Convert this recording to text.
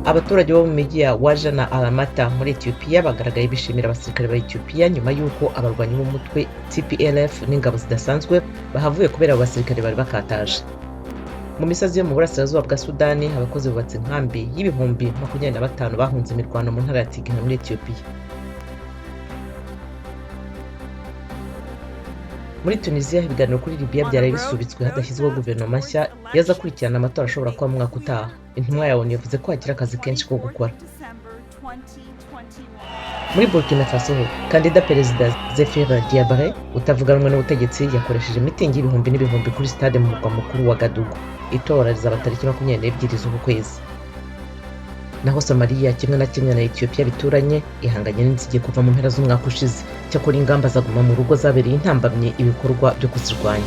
Abaturage bo mu mijyi ya Waja na Alamata muri Ethiopia bagaragaye bishimira abasirikare ba Ethiopia nyuma y'uko abarwanyi b'umutwe TPLF n'ingabo zidasanzwe bahavuye kubera abo basirikare bari bakataje. Mu misozi yo mu burasirazuba bwa Sudani, abakozi bubatse inkambi y'ibihumbi 25 bahunze imirwano mu ntara ya Tigray muri Ethiopia. Muri Tunisia, ibiganiro kuri Libya byari bisubitswe hadashyizweho guverinoma nshya yaza kurikirana amatora ashobora kuba mu mwaka utaha. Intumwa ya ONU yavuze ko hakiri akazi kenshi ko gukora. Muri Burkina Faso, kandida perezida Zefira Diabare utavuga rumwe n'ubutegetsi yakoresheje mitingi y'ibihumbi n'ibihumbi kuri stade mu murwa mukuru wa Gadugu. Itora rizaba tariki 22 z'uku kwezi. Naho Somalia kimwe na Kenya na Ethiopia bituranye ihanganye n'inzige kuva mu mpera z'umwaka ushize. Cyakora ingamba zaguma mu rugo zabereye intambamye ibikorwa byo kuzirwanya.